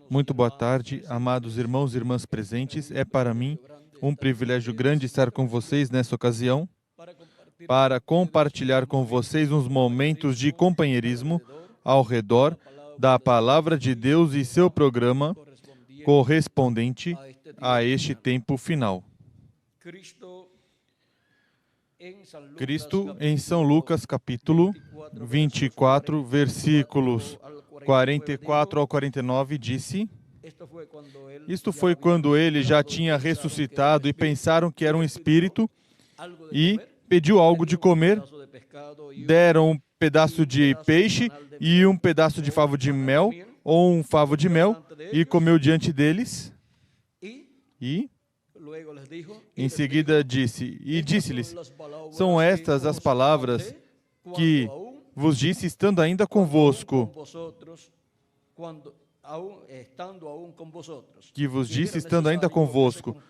Muito boa tarde, amados irmãos e irmãs presentes. É para mim um privilégio grande estar com vocês nessa ocasião para compartilhar com vocês uns momentos de companheirismo ao redor da Palavra de Deus e seu programa correspondente a este tempo final. Cristo, em São Lucas, capítulo 24, versículos 44 ao 49, disse: Isto foi quando ele já tinha ressuscitado e pensaram que era um espírito e pediu algo de comer. Deram um pedaço de peixe e um pedaço de favo de mel, ou um favo de mel, e comeu diante deles. E em seguida disse-lhes: São estas as palavras que vos disse estando ainda convosco. Que vos disse estando ainda convosco.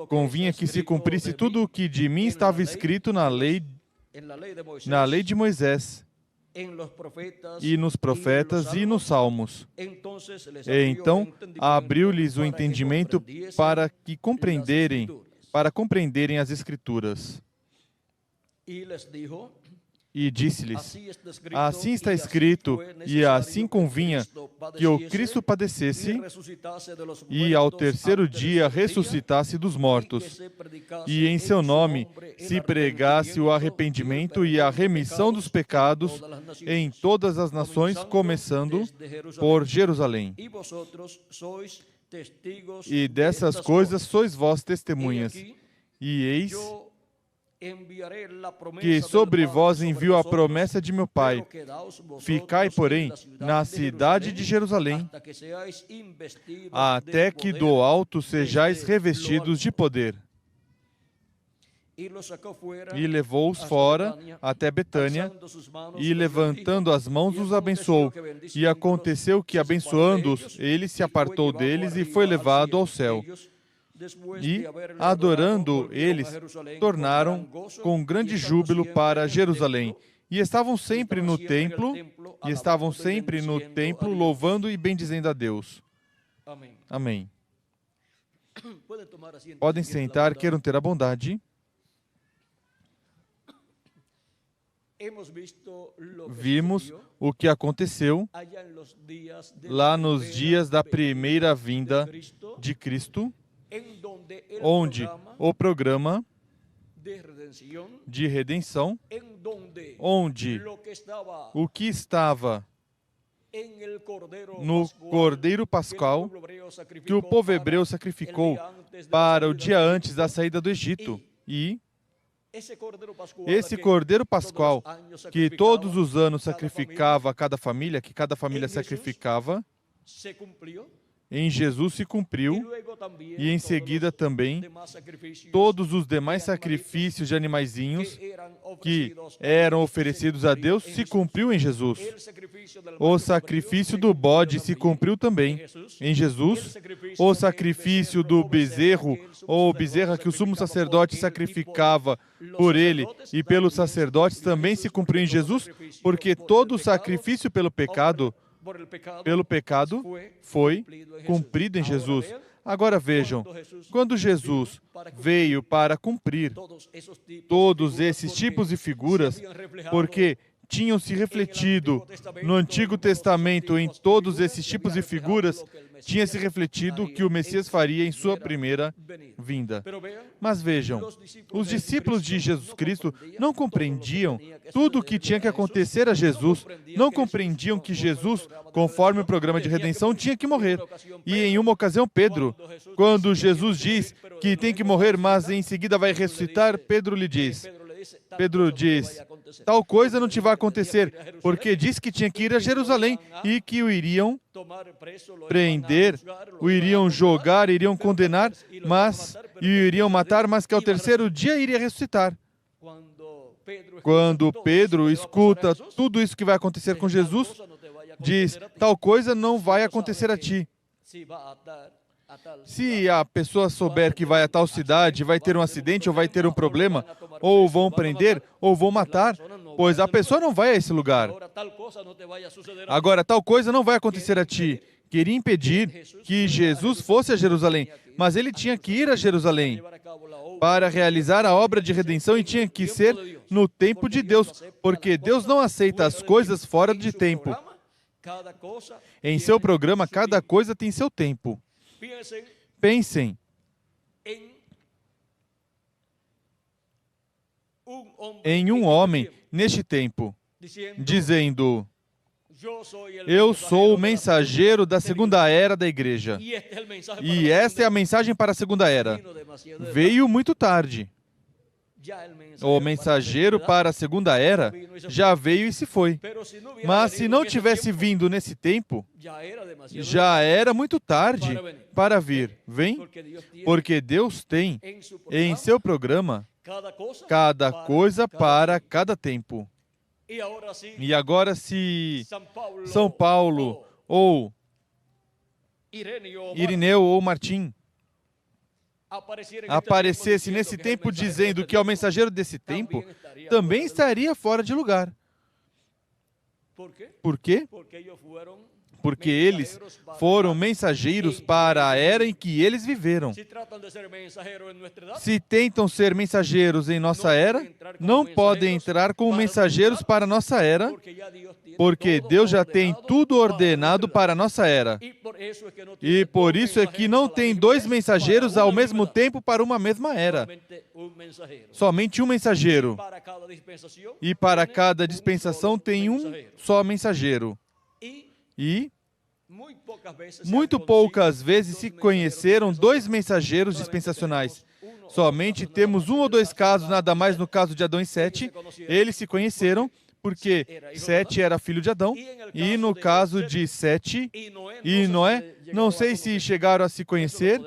Convinha que se cumprisse tudo o que de mim estava escrito na lei de Moisés, e nos profetas e nos salmos. Então abriu-lhes o entendimento para compreenderem as Escrituras. E disse-lhes: Assim está escrito, e assim convinha que o Cristo padecesse e ao terceiro dia ressuscitasse dos mortos, e em seu nome se pregasse o arrependimento e a remissão dos pecados em todas as nações, começando por Jerusalém. E dessas coisas sois vós testemunhas. E eis que sobre vós envio a promessa de meu Pai. Ficai, porém, na cidade de Jerusalém, até que do alto sejais revestidos de poder. E levou-os fora até Betânia, e levantando as mãos os abençoou. E aconteceu que, abençoando-os, ele se apartou deles e foi levado ao céu. E, adorando eles, tornaram com grande júbilo para Jerusalém. E estavam sempre no templo, louvando e bendizendo a Deus. Amém. Podem sentar, queiram ter a bondade. Vimos o que aconteceu lá nos dias da primeira vinda de Cristo, onde o programa de redenção, onde o que estava no Cordeiro Pascal, que o povo hebreu sacrificou para o dia antes da saída do Egito, e esse Cordeiro Pascual, que todos os anos sacrificava cada família, que cada família sacrificava, em Jesus se cumpriu, e em seguida também todos os demais sacrifícios de animaizinhos que eram oferecidos a Deus se cumpriu em Jesus. O sacrifício do bode se cumpriu também em Jesus. O sacrifício do bezerro ou bezerra que o sumo sacerdote sacrificava por ele e pelos sacerdotes também se cumpriu em Jesus, porque todo o sacrifício pelo pecado foi cumprido em Jesus. Agora vejam, quando Jesus veio para cumprir todos esses tipos e figuras, porque tinham se refletido no Antigo Testamento em todos esses tipos e figuras, tinha se refletido o que o Messias faria em sua primeira vinda. Mas vejam, os discípulos de Jesus Cristo não compreendiam tudo o que tinha que acontecer a Jesus, não compreendiam que Jesus, conforme o programa de redenção, tinha que morrer. E em uma ocasião, Pedro, quando Jesus diz que tem que morrer, mas em seguida vai ressuscitar, Pedro diz, tal coisa não te vai acontecer, porque disse que tinha que ir a Jerusalém e que o iriam prender, o iriam jogar, iriam condenar, e o iriam matar, mas que ao terceiro dia iria ressuscitar. Quando Pedro escuta tudo isso que vai acontecer com Jesus, diz, tal coisa não vai acontecer a ti. Se a pessoa souber que vai a tal cidade, vai ter um acidente, ou vai ter um problema, ou vão prender, ou vão matar, pois a pessoa não vai a esse lugar. Agora, tal coisa não vai acontecer a ti. Queria impedir que Jesus fosse a Jerusalém, mas ele tinha que ir a Jerusalém para realizar a obra de redenção e tinha que ser no tempo de Deus, porque Deus não aceita as coisas fora de tempo. Em seu programa, cada coisa tem seu tempo. Pensem em um homem neste tempo, dizendo: eu sou o mensageiro da segunda era da igreja. E esta é a mensagem para a segunda era. Veio muito tarde. O mensageiro para a segunda era já veio e se foi. Mas se não tivesse vindo nesse tempo, já era muito tarde para vir. Vem? Porque Deus tem em seu programa cada coisa para cada tempo. E agora, se São Paulo ou Irineu ou Martim aparecesse nesse tempo dizendo que é o mensageiro desse tempo, também estaria fora de lugar. Por quê? Porque eles foram mensageiros para a era em que eles viveram. Se tentam ser mensageiros em nossa era, não podem entrar como mensageiros para a nossa era, porque Deus já tem tudo ordenado para a nossa era. E por isso é que não tem dois mensageiros ao mesmo tempo para uma mesma era. Somente um mensageiro. E para cada dispensação tem um só mensageiro. E muito poucas vezes se conheceram dois mensageiros dispensacionais. Somente temos um ou dois casos, nada mais no caso de Adão e Sete. Eles se conheceram porque Sete era filho de Adão. E no caso de Sete e Noé, não sei se chegaram a se conhecer.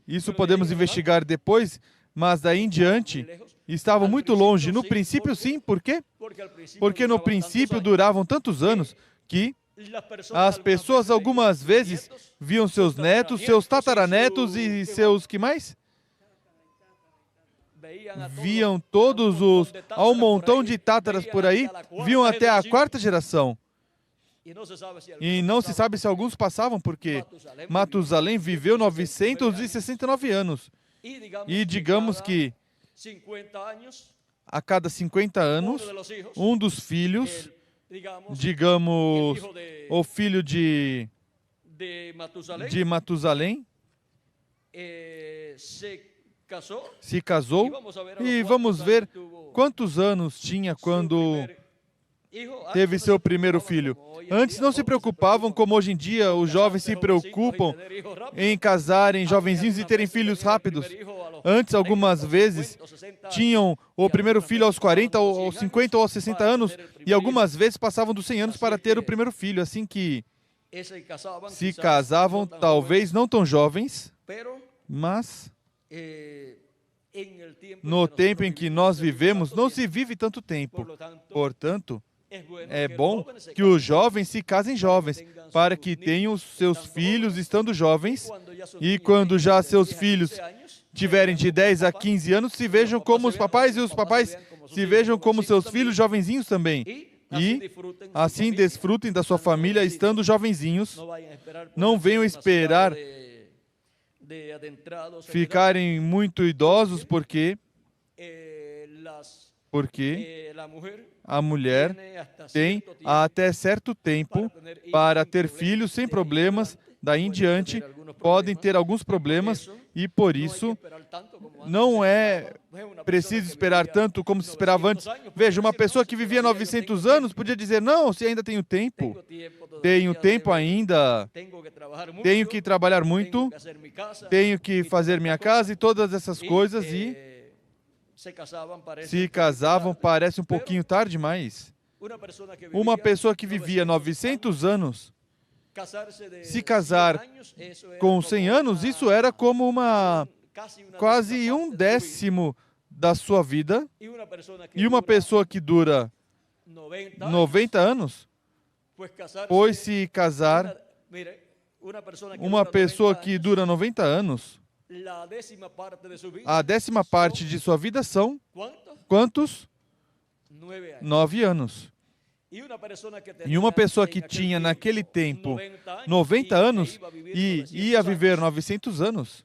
Isso podemos investigar depois, mas daí em diante estavam muito longe. No princípio, sim. Por quê? Porque no princípio duravam tantos anos que as pessoas algumas vezes viam seus netos, seus tataranetos e seus que mais? Viam todos os... Há um montão de tátaras por aí, viam até a quarta geração. E não se sabe se alguns passavam, porque Matusalém viveu 969 anos. E digamos que a cada 50 anos, um dos filhos, digamos, o filho de Matusalém se casou, e vamos ver quantos anos tinha quando teve seu primeiro filho. Antes não se preocupavam como hoje em dia os jovens se preocupam em casarem jovenzinhos e terem filhos rápidos. Antes, algumas vezes, tinham o primeiro filho aos 40, ou aos 50 ou aos 60 anos, e algumas vezes passavam dos 100 anos para ter o primeiro filho. Assim que se casavam, talvez não tão jovens, mas no tempo em que nós vivemos, não se vive tanto tempo. Portanto, é bom que os jovens se casem jovens, para que tenham seus filhos estando jovens, e quando já seus filhos tiverem de 10 a 15 anos, se vejam como os papais, e os papais se vejam como seus filhos jovenzinhos também. E assim desfrutem da sua família estando jovenzinhos. Não venham esperar ficarem muito idosos, porque a mulher tem até certo tempo para ter filhos sem problemas. Daí em diante, podem ter alguns problemas e, por isso, não é preciso esperar tanto como se esperava antes. Veja, uma pessoa que vivia 900 anos podia dizer: não, se ainda tenho tempo ainda, tenho que trabalhar muito, tenho que fazer minha casa e todas essas coisas, e se casavam, parece um pouquinho tarde demais. Uma pessoa que vivia 900 anos, se casar com 100 anos, isso era como quase um décimo da sua vida. E uma pessoa que dura 90 anos, pois se casar, uma pessoa que dura 90 anos, a 10ª parte de sua vida são quantos? 9 anos. E uma pessoa que tinha naquele tempo 90 anos e ia viver 900 anos,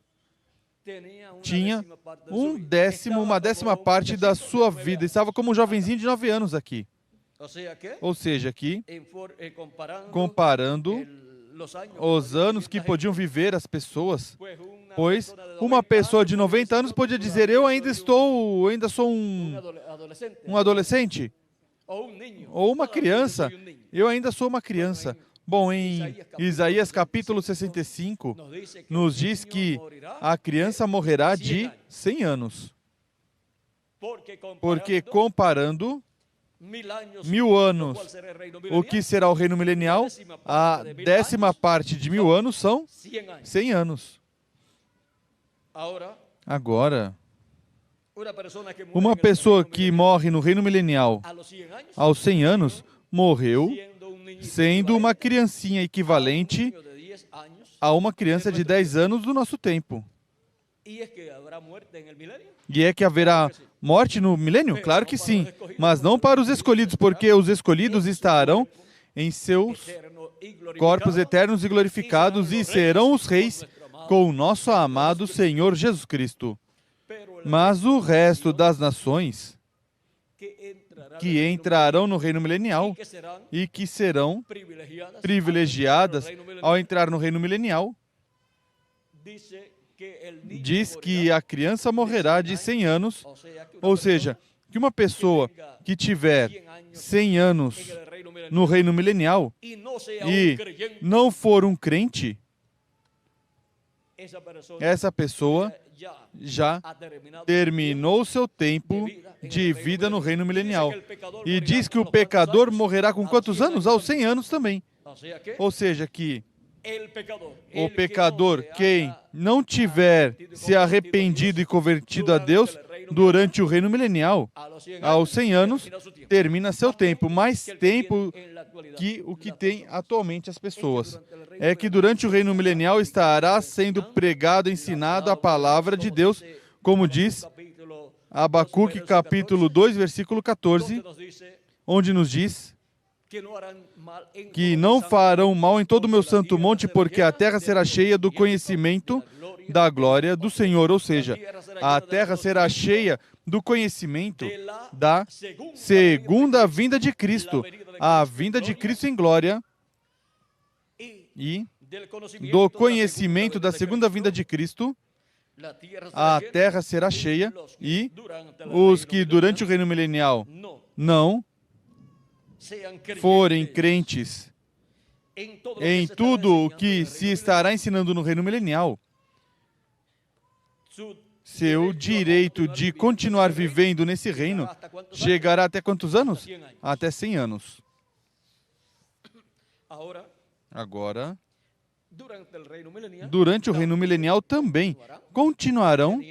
tinha uma décima parte da sua vida. Estava como um jovenzinho de 9 anos aqui. Ou seja, aqui, comparando os anos que podiam viver as pessoas, pois uma pessoa de 90 anos podia dizer, eu ainda sou um adolescente, ou uma criança, eu ainda sou uma criança. Bom, em Isaías capítulo 65, nos diz que a criança morrerá de 100 anos. Porque comparando 1000 anos, o que será o reino milenial, a décima parte de 1000 anos são 100 anos. Agora, uma pessoa que morre no reino milenial aos 100 anos, morreu sendo uma criancinha equivalente a uma criança de 10 anos do nosso tempo. E é que haverá morte no milênio? Claro que sim, mas não para os escolhidos, porque os escolhidos estarão em seus corpos eternos e glorificados e serão os reis com o nosso amado Senhor Jesus Cristo. Mas o resto das nações que entrarão no reino milenial e que serão privilegiadas ao entrar no reino milenial, diz que a criança morrerá de 100 anos, ou seja, que uma pessoa que tiver 100 anos no reino milenial e não for um crente, essa pessoa já terminou seu tempo de vida no reino milenial. E diz que o pecador morrerá com quantos anos? Aos 100 anos também. Ou seja, que o pecador, quem não tiver se arrependido e convertido a Deus durante o reino milenial, aos 100 anos, termina seu tempo. Mais tempo que o que tem atualmente as pessoas. É que durante o reino milenial estará sendo pregado, ensinado a palavra de Deus, como diz Abacuque capítulo 2, versículo 14, onde nos diz que não farão mal em todo o meu santo monte, porque a terra será cheia do conhecimento da glória do Senhor. Ou seja, a terra será cheia do conhecimento da segunda vinda de Cristo, a vinda de Cristo em glória, e do conhecimento da segunda vinda de Cristo, a terra será cheia, e os que durante o reino milenial não forem crentes em tudo o que se estará ensinando no reino milenial, seu direito de continuar vivendo nesse reino chegará até quantos anos? Até 100 anos. Agora, durante o reino milenial também continuarão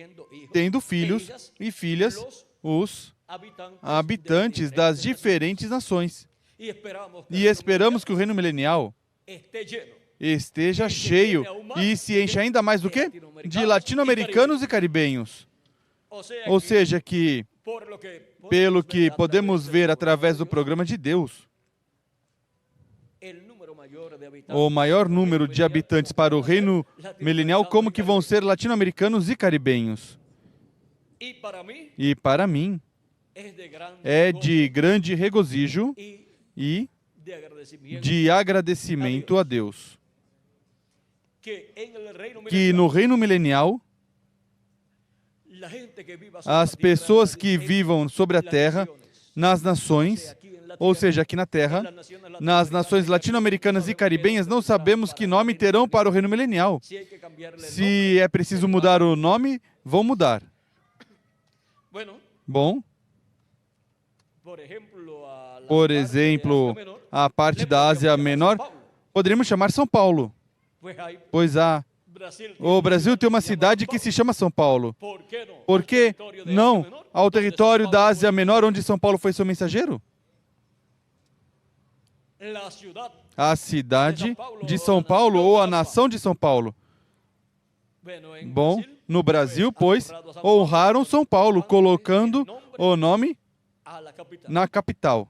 tendo filhos e filhas os habitantes das diferentes nações. E esperamos que o reino milenial esteja cheio e se encha ainda mais do quê? De latino-americanos e caribenhos. Ou seja, que, pelo que podemos ver através do programa de Deus, o maior número de habitantes para o reino milenial, como que vão ser latino-americanos e caribenhos. E para mim, é de grande regozijo e de agradecimento a Deus que no reino milenial as pessoas que vivam sobre a terra, nas nações, ou seja, aqui na terra, nas nações latino-americanas e caribenhas, não sabemos que nome terão para o reino milenial. Se é preciso mudar o nome, vão mudar. Bom, por exemplo, a parte da Ásia Menor, poderíamos chamar São Paulo. Pois o Brasil tem uma cidade que se chama São Paulo. Por que não ao território da Ásia Menor, onde São Paulo foi seu mensageiro? A cidade de São Paulo ou a nação de São Paulo. Bom, no Brasil, pois, honraram São Paulo, colocando o nome na capital.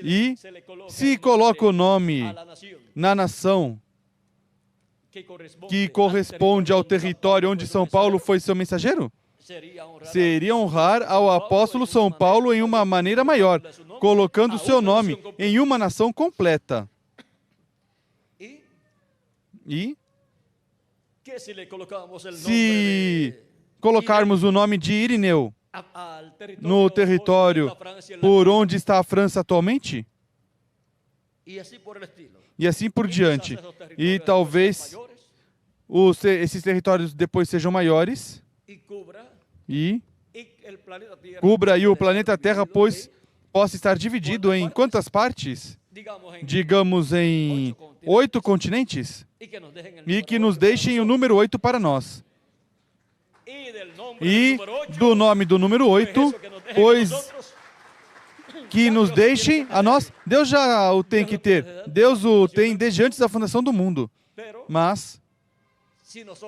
E se coloca o nome na nação que corresponde ao território onde São Paulo foi seu mensageiro, seria honrar ao apóstolo São Paulo em uma maneira maior, colocando seu nome em uma nação completa. E se colocarmos o nome de Irineu no território por onde está a França atualmente, e assim por diante, e talvez esses territórios depois sejam maiores, e cubra aí o planeta Terra, pois possa estar dividido em quantas partes? Digamos em 8 continentes, e que nos deixem o número 8 para nós. E do nome do número 8, pois que nos deixem a nós. Deus já o tem que ter. Deus o tem desde antes da fundação do mundo. Mas,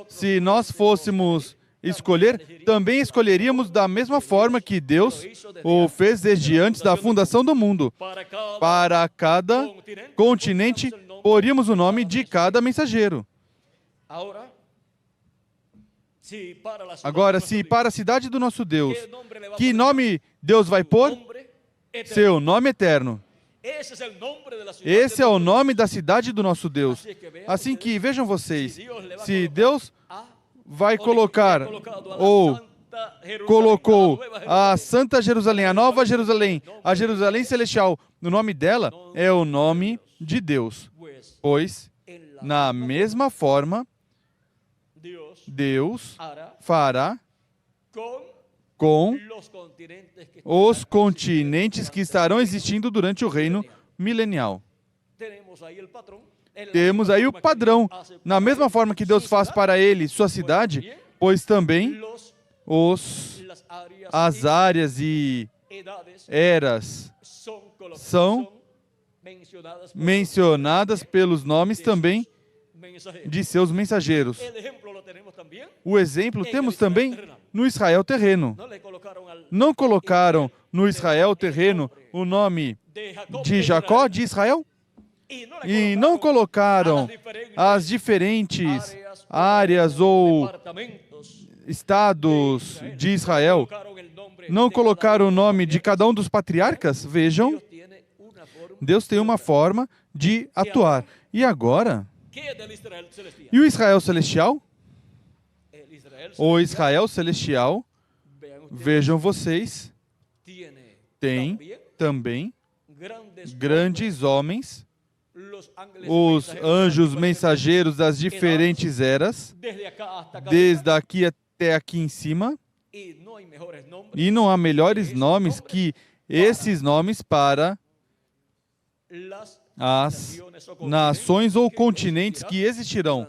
se nós fôssemos escolher, também escolheríamos da mesma forma que Deus o fez desde antes da fundação do mundo. Para cada continente, poríamos o nome de cada mensageiro. Agora, se para a cidade do nosso Deus, que nome Deus vai pôr? Seu nome eterno. Esse é o nome da cidade do nosso Deus. Assim que, vejam vocês, se Deus vai colocar, ou colocou a Santa Jerusalém, a Nova Jerusalém, a Jerusalém Celestial, o nome dela é o nome de Deus. Pois, na mesma forma, Deus fará com os continentes que estarão existindo durante o reino milenial. Temos aí o padrão. Na mesma forma que Deus faz para ele sua cidade, pois também as áreas e eras são mencionadas pelos nomes também de seus mensageiros. O exemplo temos também no Israel terreno. Não colocaram no Israel terreno o nome de Jacó, de Israel? E não colocaram as diferentes áreas ou estados de Israel? Não colocaram o nome de cada um dos patriarcas? Vejam, Deus tem uma forma de atuar. E agora? E o Israel celestial? O Israel celestial, vejam vocês, tem também grandes homens, os anjos mensageiros das diferentes eras, desde aqui até aqui em cima, e não há melhores nomes que esses nomes para as nações ou continentes que existirão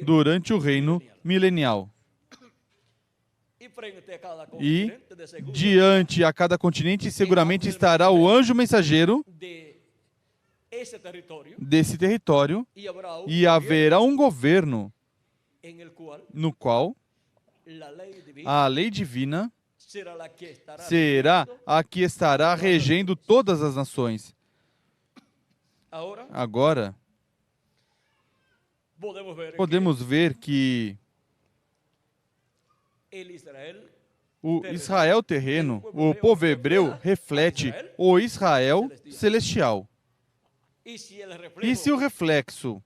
durante o reino milenial. E diante a cada continente seguramente estará o anjo mensageiro desse território, e haverá um governo no qual a lei divina será a que estará regendo todas as nações. Agora, podemos ver que o Israel terreno, o povo hebreu, reflete o Israel celestial. E se o reflexo,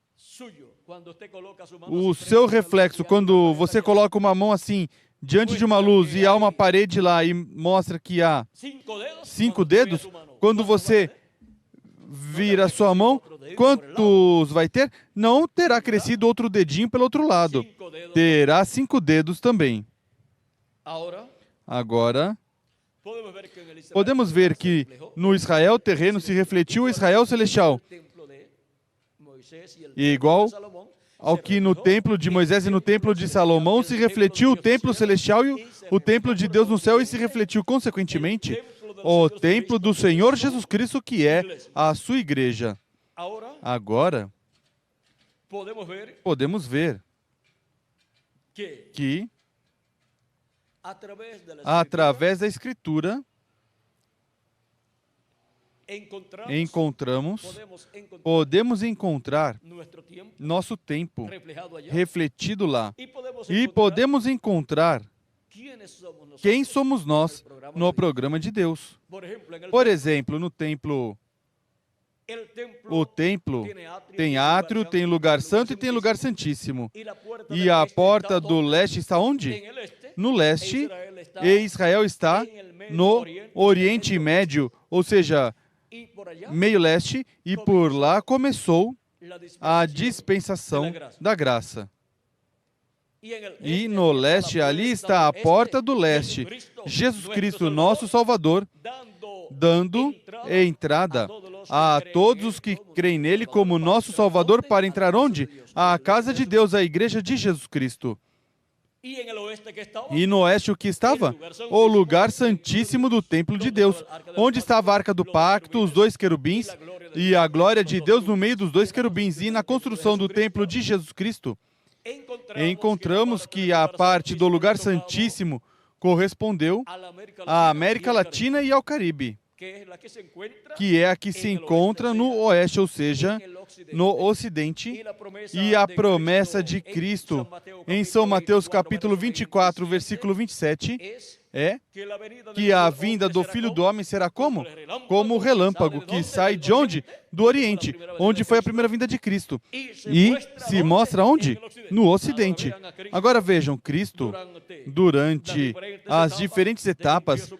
o seu reflexo, quando você coloca uma mão assim, diante de uma luz e há uma parede lá e mostra que há 5 dedos, quando você vira a sua mão, quantos vai ter? Não terá crescido outro dedinho pelo outro lado. Terá 5 dedos também. Agora, podemos ver que no Israel terreno se refletiu o Israel celestial, igual ao que no templo de Moisés e no templo de Salomão se refletiu o templo celestial e o templo de Deus no céu, e se refletiu, consequentemente, o templo do Senhor Jesus Cristo, que é a sua igreja. Agora, podemos ver que, através da Escritura, podemos encontrar nosso tempo refletido lá. E podemos encontrar quem somos nós no programa de Deus. Por exemplo, no templo, o templo tem átrio, tem lugar santo e tem lugar santíssimo. E a porta do leste está onde? No leste, e Israel está no Oriente Médio, ou seja, meio leste, e por lá começou a dispensação da graça. E no leste, ali está a porta do leste, Jesus Cristo, nosso Salvador, dando entrada a todos os que creem nele como nosso Salvador para entrar onde? A casa de Deus, a igreja de Jesus Cristo. E no oeste o que estava? O lugar santíssimo do templo de Deus, onde estava a arca do pacto, os dois querubins e a glória de Deus no meio dos dois querubins. E na construção do templo de Jesus Cristo, encontramos que a parte do lugar santíssimo correspondeu à América Latina e ao Caribe, que é a que se encontra no oeste, ou seja, no ocidente, e a promessa de Cristo em São Mateus capítulo 24, versículo 27, é que a vinda do Filho do Homem será como? Como o relâmpago que sai de onde? Do Oriente, onde foi a primeira vinda de Cristo. E se mostra onde? No Ocidente. Agora vejam, Cristo, durante as diferentes etapas,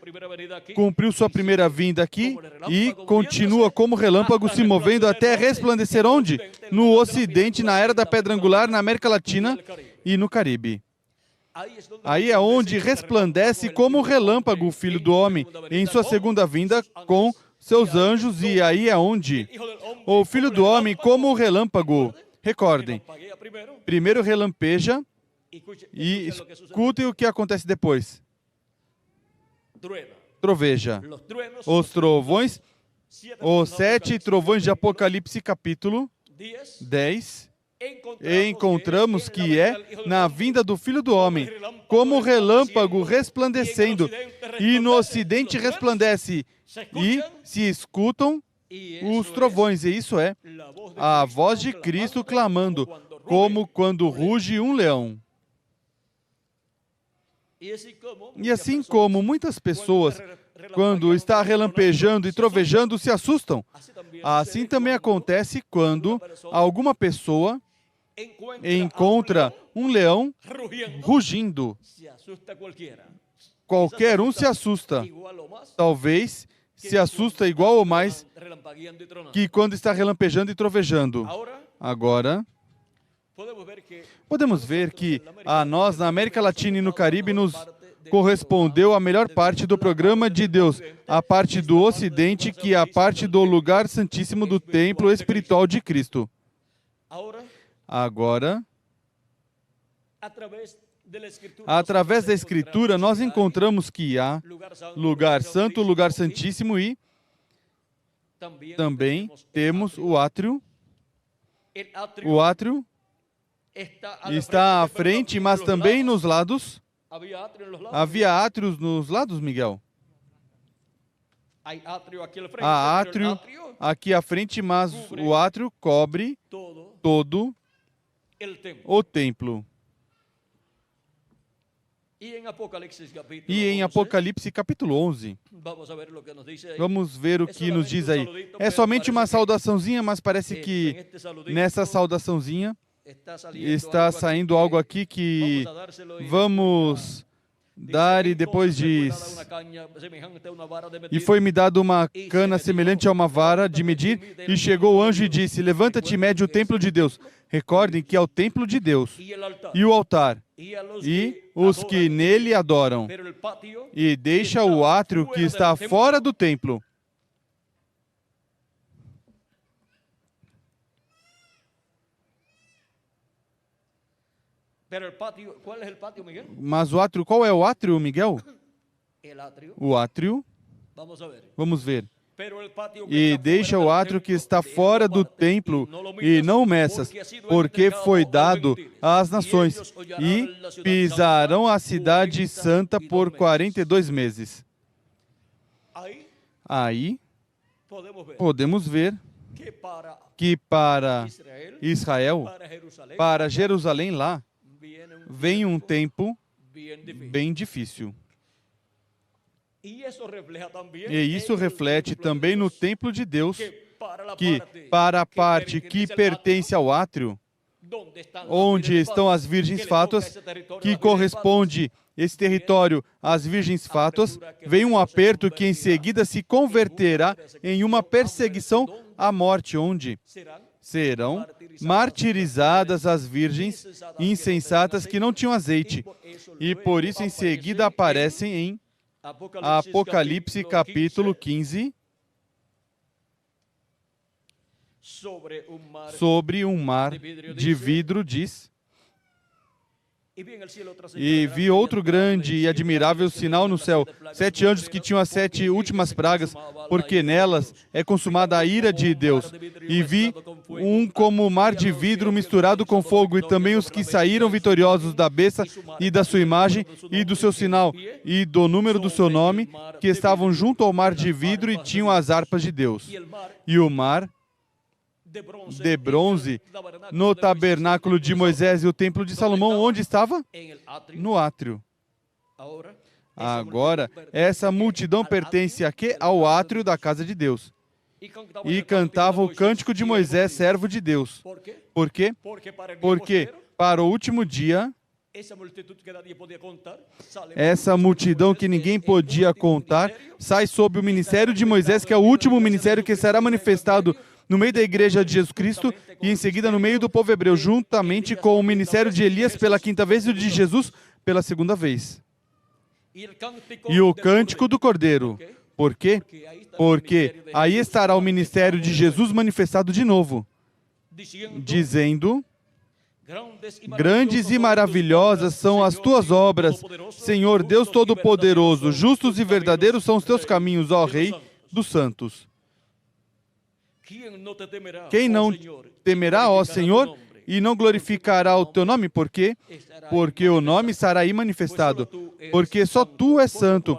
cumpriu sua primeira vinda aqui e continua como relâmpago se movendo até resplandecer onde? No Ocidente, na Era da Pedra Angular, na América Latina e no Caribe. Aí é onde resplandece como relâmpago o Filho do Homem em sua segunda vinda com seus anjos, e aí é onde o Filho do Homem como relâmpago. Recordem, primeiro relampeja e escutem o que acontece depois. Troveja. Os trovões, os 7 trovões de Apocalipse capítulo 10, e encontramos que é na vinda do Filho do Homem, como relâmpago resplandecendo, e no Ocidente resplandece, e se escutam os trovões, e isso é a voz de Cristo clamando, como quando ruge um leão. E assim como muitas pessoas, quando está relampejando e trovejando, se assustam, assim também acontece quando alguma pessoa encontra um leão rugindo. Qualquer um se assusta. Talvez se assusta igual ou mais que quando está relampejando e trovejando. Agora, podemos ver que a nós, na América Latina e no Caribe, nos correspondeu a melhor parte do programa de Deus, a parte do Ocidente, que é a parte do lugar santíssimo do templo espiritual de Cristo. Agora, através da Escritura, nós encontramos que há lugar santo, lugar santíssimo, e também temos o átrio. O átrio está à frente, mas também nos lados. Havia átrios nos lados, Miguel? Há átrio aqui à frente, mas o átrio cobre todo o templo. E em Apocalipse capítulo 11, vamos ver o que nos diz aí. É somente uma saudaçãozinha, mas parece que nessa saudaçãozinha está saindo algo aqui que vamos dar, e depois diz: e foi-me dado uma cana semelhante a uma vara de medir, e chegou o anjo e disse: levanta-te e mede o templo de Deus. Recordem que é o templo de Deus, e o altar, e os que nele adoram, e deixa o átrio que está fora do templo. Mas o átrio, qual é o átrio, Miguel? O átrio, vamos ver. E deixa o átrio que está fora do templo, e não o meças, porque foi dado às nações, e pisarão a cidade santa por 42 meses. Aí, podemos ver que para Israel, para Jerusalém lá, vem um tempo bem difícil. E isso reflete também no templo de Deus, que para a parte que pertence ao átrio, onde estão as virgens fátuas, que corresponde esse território às virgens fátuas, vem um aperto que em seguida se converterá em uma perseguição à morte, onde serão martirizadas as virgens insensatas que não tinham azeite. E por isso em seguida aparecem em Apocalipse capítulo 15, sobre um mar de vidro, diz: e vi outro grande e admirável sinal no céu, 7 anjos que tinham as 7 últimas pragas, porque nelas é consumada a ira de Deus. E vi um como mar de vidro misturado com fogo, e também os que saíram vitoriosos da besta e da sua imagem e do seu sinal e do número do seu nome, que estavam junto ao mar de vidro e tinham as harpas de Deus. E o mar de bronze no tabernáculo de Moisés e o templo de Salomão, onde estava? No átrio. Agora, essa multidão pertence a quê? Ao átrio da casa de Deus. E cantava o cântico de Moisés, servo de Deus. Por quê? Porque para o último dia, essa multidão que ninguém podia contar, sai sob o ministério de Moisés, que é o último ministério que será manifestado no meio da igreja de Jesus Cristo e em seguida no meio do povo hebreu, juntamente com o ministério de Elias pela 5ª vez e o de Jesus pela 2ª vez. E o cântico do Cordeiro. Por quê? Porque aí estará o ministério de Jesus manifestado de novo, dizendo: grandes e maravilhosas são as tuas obras, Senhor Deus Todo-Poderoso, justos e verdadeiros são os teus caminhos, ó Rei dos santos. Quem não temerá, ó Senhor, e não glorificará o teu nome? Por quê? Porque o nome estará aí manifestado. Porque só tu és santo.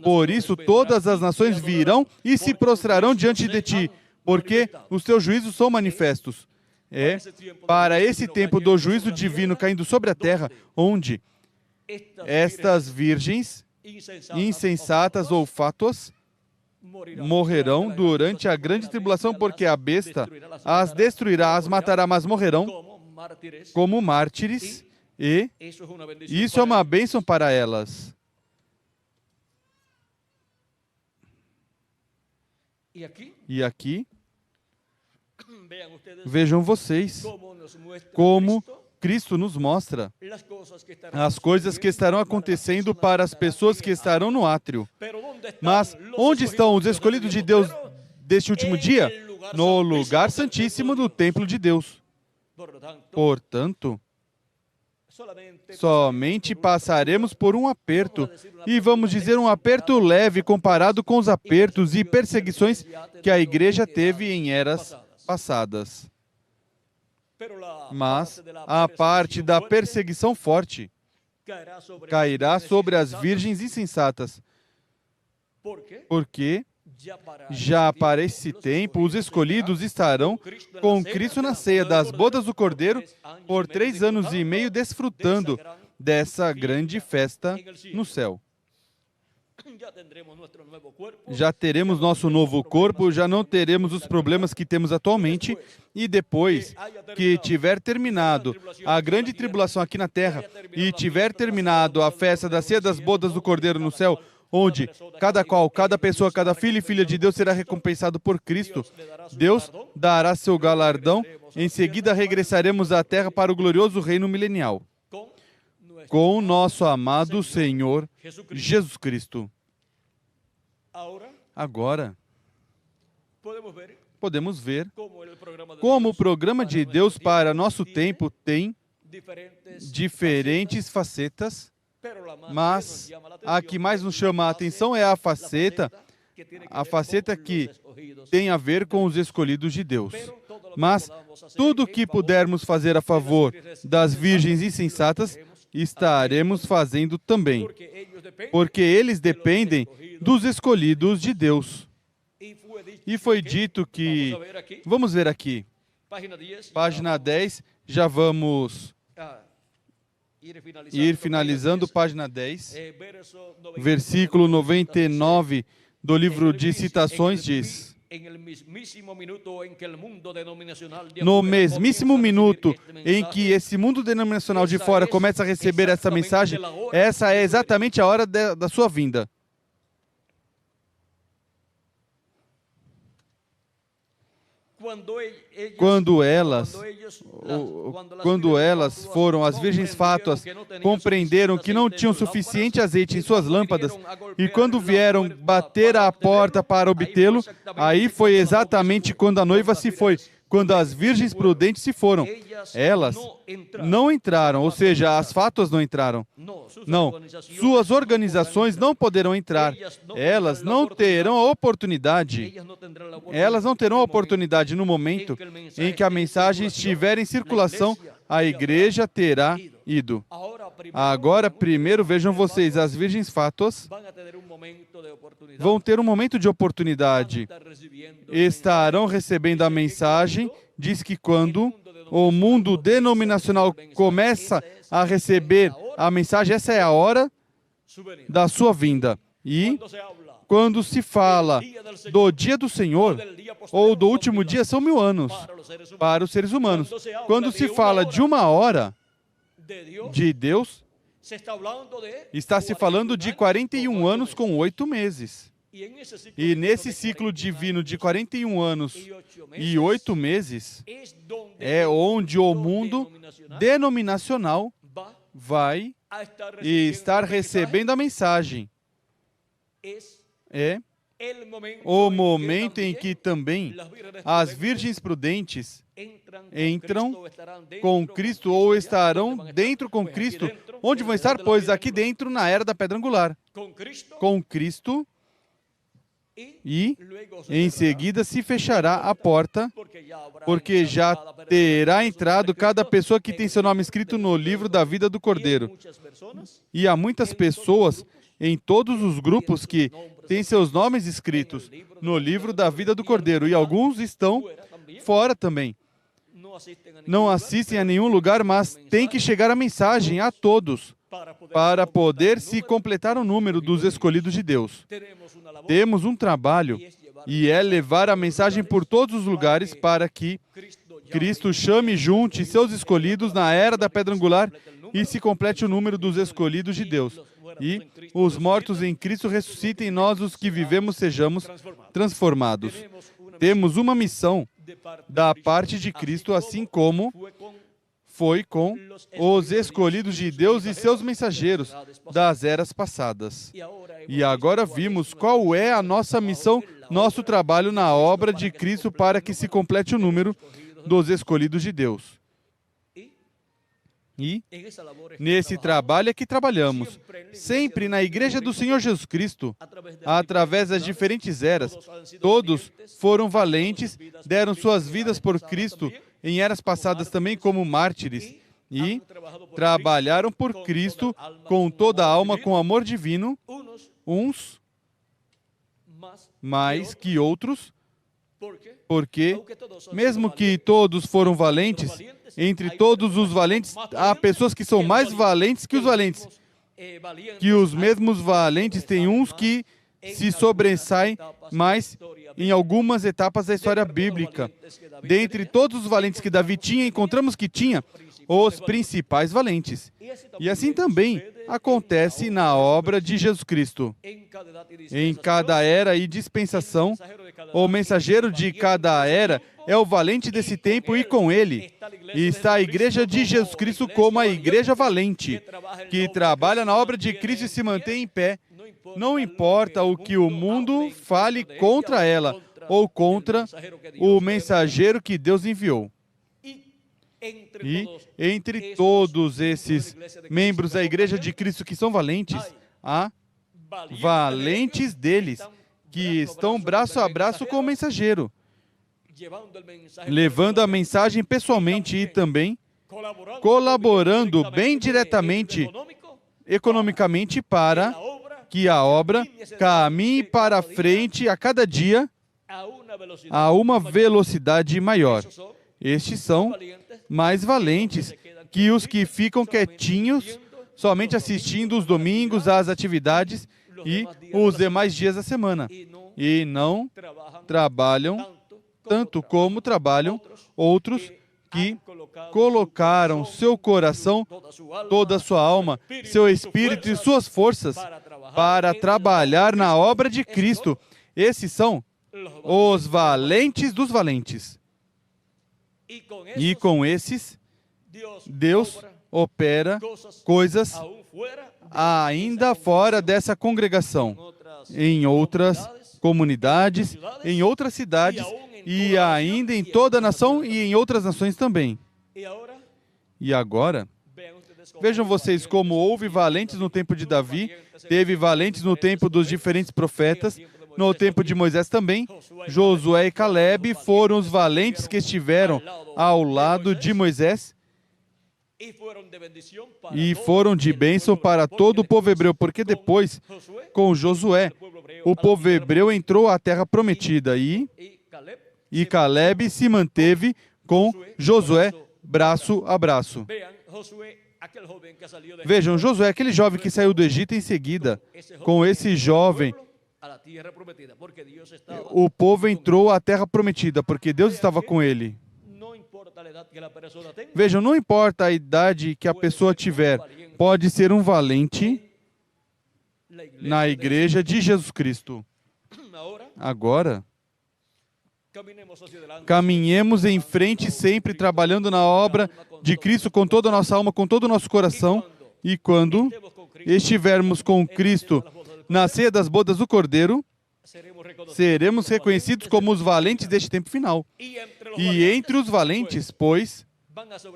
Por isso todas as nações virão e se prostrarão diante de ti, porque os teus juízos são manifestos. É para esse tempo do juízo divino caindo sobre a terra, onde estas virgens insensatas ou fátuas morrerão durante a grande tribulação, porque a besta as destruirá, as matará, mas morrerão como mártires, e isso é uma bênção para elas. E aqui, vejam vocês como Cristo nos mostra as coisas que estarão acontecendo para as pessoas que estarão no átrio. Mas onde estão os escolhidos de Deus deste último dia? No lugar santíssimo do templo de Deus. Portanto, somente passaremos por um aperto, e vamos dizer um aperto leve comparado com os apertos e perseguições que a igreja teve em eras passadas. Mas a parte da perseguição forte cairá sobre as virgens insensatas, porque já para esse tempo os escolhidos estarão com Cristo na ceia das bodas do Cordeiro por 3 anos e meio, desfrutando dessa grande festa no céu. Já teremos nosso novo corpo, já não teremos os problemas que temos atualmente, e depois que tiver terminado a grande tribulação aqui na terra e tiver terminado a festa da ceia das bodas do Cordeiro no céu, onde cada pessoa, cada filho e filha de Deus será recompensado por Cristo, Deus dará seu galardão. Em seguida regressaremos à terra para o glorioso reino milenial com o nosso amado Senhor Jesus Cristo. Agora, podemos ver como o programa de Deus para nosso tempo tem diferentes facetas, mas a que mais nos chama a atenção é a faceta que tem a ver com os escolhidos de Deus. Mas tudo o que pudermos fazer a favor das virgens insensatas, estaremos fazendo também, porque eles dependem dos escolhidos de Deus. E foi dito que... Vamos ver aqui. Página 10, já vamos ir finalizando. Página 10, versículo 99 do livro de Citações diz: no mesmíssimo minuto em que esse mundo denominacional de fora começa a receber essa mensagem, essa é exatamente a hora da sua vinda. Quando elas foram, as virgens fátuas, compreenderam que não tinham suficiente azeite em suas lâmpadas, e quando vieram bater à porta para obtê-lo, aí foi exatamente quando a noiva se foi, quando as virgens prudentes se foram. Elas não entraram, ou seja, as fátuas não entraram. Não, suas organizações não poderão entrar. Elas não terão a oportunidade. Elas não terão a oportunidade no momento em que a mensagem estiver em circulação, a igreja terá ido. Agora, primeiro, vejam vocês, as virgens fátuas vão ter um momento de oportunidade. Estarão recebendo a mensagem. Diz que quando o mundo denominacional começa a receber a mensagem, essa é a hora da sua vinda. E quando se fala do dia do Senhor, ou do último dia, são 1000 anos para os seres humanos. Quando se fala de uma hora de Deus, está se falando de 41 anos com 8 meses. E nesse ciclo divino de 41 anos e 8 meses, é onde o mundo denominacional vai estar recebendo a mensagem. É o momento em que também as virgens prudentes entram com Cristo ou estarão dentro com Cristo. Onde vão estar? Pois aqui dentro, na era da pedra angular. Com Cristo. E, em seguida, se fechará a porta, porque já terá entrado cada pessoa que tem seu nome escrito no livro da vida do Cordeiro. E há muitas pessoas em todos os grupos que têm seus nomes escritos no livro da vida do Cordeiro. E alguns estão fora também. Não assistem a nenhum lugar, mas tem que chegar a mensagem a todos, para poder se completar o número dos escolhidos de Deus. Temos um trabalho, e é levar a mensagem por todos os lugares para que Cristo chame e junte seus escolhidos na era da pedra angular e se complete o número dos escolhidos de Deus. E os mortos em Cristo ressuscitem, e nós, os que vivemos, sejamos transformados. Temos uma missão da parte de Cristo, assim como foi com os escolhidos de Deus e seus mensageiros das eras passadas. E agora vimos qual é a nossa missão, nosso trabalho na obra de Cristo para que se complete o número dos escolhidos de Deus. E nesse trabalho é que trabalhamos, sempre na Igreja do Senhor Jesus Cristo, através das diferentes eras. Todos foram valentes, deram suas vidas por Cristo, em eras passadas também como mártires, e trabalharam por Cristo com toda a alma, com amor divino, uns mais que outros, porque, mesmo que todos foram valentes, entre todos os valentes, há pessoas que são mais valentes que os valentes. Que os mesmos valentes têm uns que se sobressaem mais em algumas etapas da história bíblica. Dentre todos os valentes que Davi tinha, encontramos que tinha os principais valentes. E assim também acontece na obra de Jesus Cristo. Em cada era e dispensação, o mensageiro de cada era é o valente desse tempo, e com ele está a Igreja de Jesus Cristo como a Igreja valente, que trabalha na obra de Cristo e se mantém em pé. Não importa o que o mundo fale contra ela ou contra o mensageiro que Deus enviou. E entre todos esses membros da Igreja de Cristo que são valentes, há valentes deles que estão braço a braço com o mensageiro, levando a mensagem pessoalmente e também colaborando bem diretamente, economicamente, para que a obra caminhe para frente a cada dia a uma velocidade maior. Estes são mais valentes que os que ficam quietinhos, somente assistindo os domingos às atividades e os demais dias da semana, e não trabalham tanto como trabalham outros que colocaram seu coração, toda a sua alma, seu espírito e suas forças para trabalhar na obra de Cristo. Esses são os valentes dos valentes. E com esses, Deus opera coisas ainda fora dessa congregação, em outras comunidades, em outras cidades, e ainda em toda a nação e em outras nações também. E agora, vejam vocês como houve valentes no tempo de Davi, teve valentes no tempo dos diferentes profetas, no tempo de Moisés também. Josué e Caleb foram os valentes que estiveram ao lado de Moisés e foram de bênção para todo o povo hebreu, porque depois, com Josué, o povo hebreu entrou à terra prometida e Caleb se manteve com Josué braço a braço. Vejam, Josué, aquele jovem que saiu do Egito em seguida, com esse jovem, o povo entrou à terra prometida, porque Deus estava com ele. Vejam, não importa a idade que a pessoa tiver, pode ser um valente na igreja de Jesus Cristo. Agora, caminhemos em frente sempre trabalhando na obra de Cristo com toda a nossa alma, com todo o nosso coração, e quando estivermos com Cristo na ceia das bodas do Cordeiro, seremos reconhecidos como os valentes deste tempo final. E entre os valentes, pois,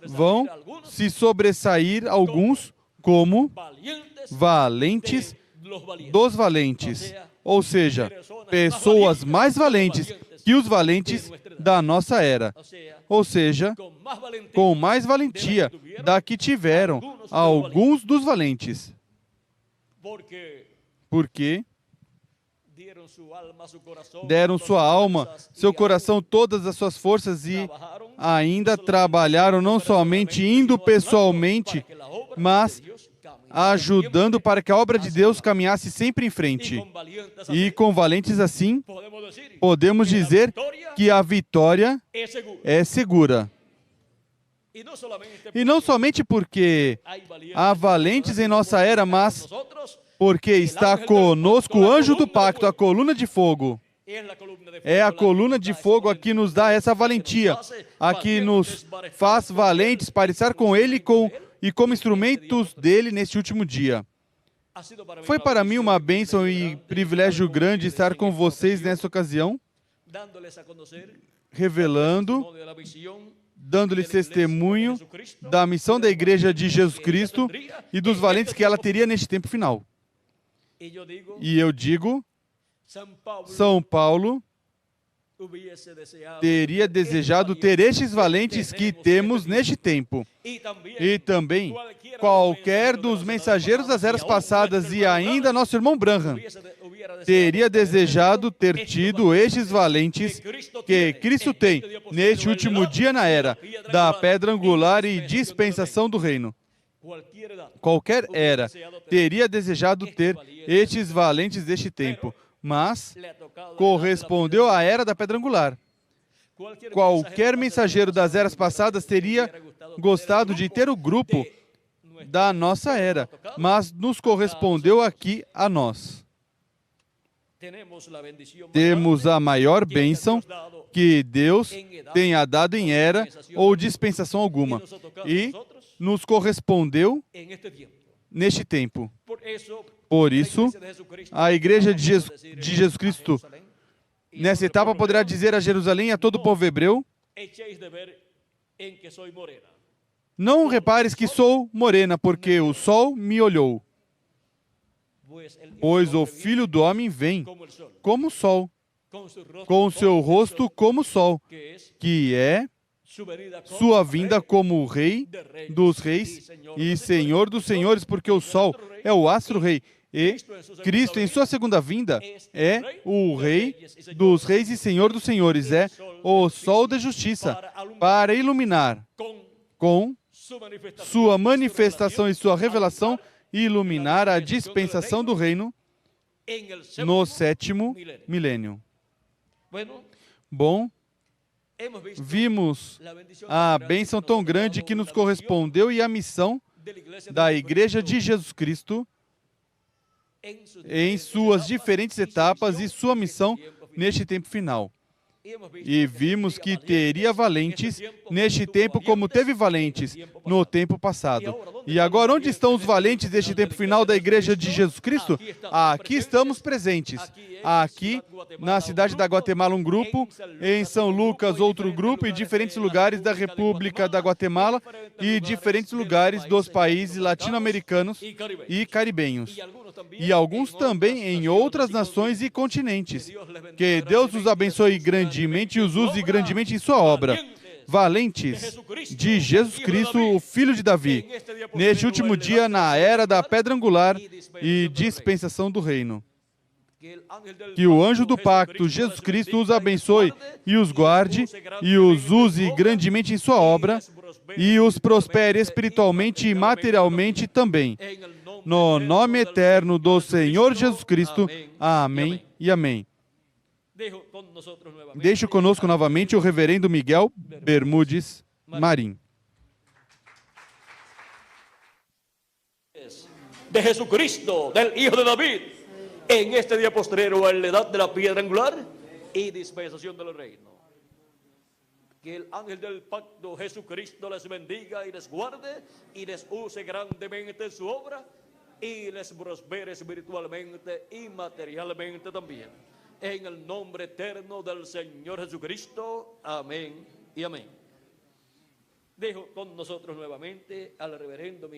vão se sobressair alguns como valentes dos valentes, ou seja, pessoas mais valentes que os valentes da nossa era, ou seja, com mais valentia da que tiveram alguns dos valentes, porque deram sua alma, seu coração, todas as suas forças e ainda trabalharam não somente indo pessoalmente, mas ajudando para que a obra de Deus caminhasse sempre em frente. E com valentes assim, podemos dizer que a vitória é segura. E não somente porque há valentes em nossa era, mas porque está conosco o anjo do pacto, a coluna de fogo. É a coluna de fogo a que nos dá essa valentia, a que nos faz valentes para estar com Ele e como instrumentos dele neste último dia. Foi para mim uma bênção e privilégio grande estar com vocês nessa ocasião, revelando, dando-lhes testemunho da missão da Igreja de Jesus Cristo e dos valentes que ela teria neste tempo final. E eu digo, São Paulo teria desejado ter estes valentes que temos neste tempo. E também qualquer dos mensageiros das eras passadas e ainda nosso irmão Branham teria desejado ter tido estes valentes que Cristo tem neste último dia na era da pedra angular e dispensação do reino. Qualquer era teria desejado ter estes valentes deste tempo, mas correspondeu à era da pedra angular. Qualquer mensageiro das eras passadas teria gostado de ter o grupo da nossa era, mas nos correspondeu aqui a nós. Temos a maior bênção que Deus tenha dado em era ou dispensação alguma, e nos correspondeu neste tempo. Por isso, a Igreja de Jesus Cristo, nessa etapa, poderá dizer a Jerusalém e a todo o povo hebreu: não repares que sou morena, porque o sol me olhou. Pois o Filho do Homem vem como o sol, com o seu rosto como o sol, que é sua vinda como o Rei dos Reis e Senhor dos Senhores, porque o sol é o astro-rei. E Cristo, em sua segunda vinda, é o Rei dos reis e Senhor dos senhores, é o sol da justiça, para iluminar com sua manifestação e sua revelação, iluminar a dispensação do reino no sétimo milênio. Bom, vimos a bênção tão grande que nos correspondeu e a missão da Igreja de Jesus Cristo em suas diferentes etapas e sua missão neste tempo final. E vimos que teria valentes neste tempo como teve valentes no tempo passado. E agora, onde estão os valentes deste tempo final da Igreja de Jesus Cristo? Aqui estamos presentes. Aqui, na cidade da Guatemala, um grupo, em São Lucas, outro grupo, e diferentes lugares da República da Guatemala e diferentes lugares dos países latino-americanos e caribenhos. E alguns também em outras nações e continentes. Que Deus os abençoe grandemente e os use grandemente em sua obra. Valentes de Jesus Cristo, o Filho de Davi, neste último dia, na era da pedra angular e dispensação do reino. Que o anjo do pacto, Jesus Cristo, os abençoe e os guarde e os use grandemente em sua obra e os prospere espiritualmente e materialmente também. No nome eterno do Senhor Jesus Cristo. Amém e amém. Deixo conosco novamente o reverendo Miguel Bermudes Marim. De Jesucristo, del Hijo de David, en este día postrero, en la edad de la piedra angular y dispensación del reino. Que el ángel del pacto Jesucristo les bendiga y les guarde y les use grandemente en su obra y les prospere espiritualmente y materialmente también. En el nombre eterno del Señor Jesucristo. Amén y amén. Dejo con nosotros nuevamente al reverendo Miguel.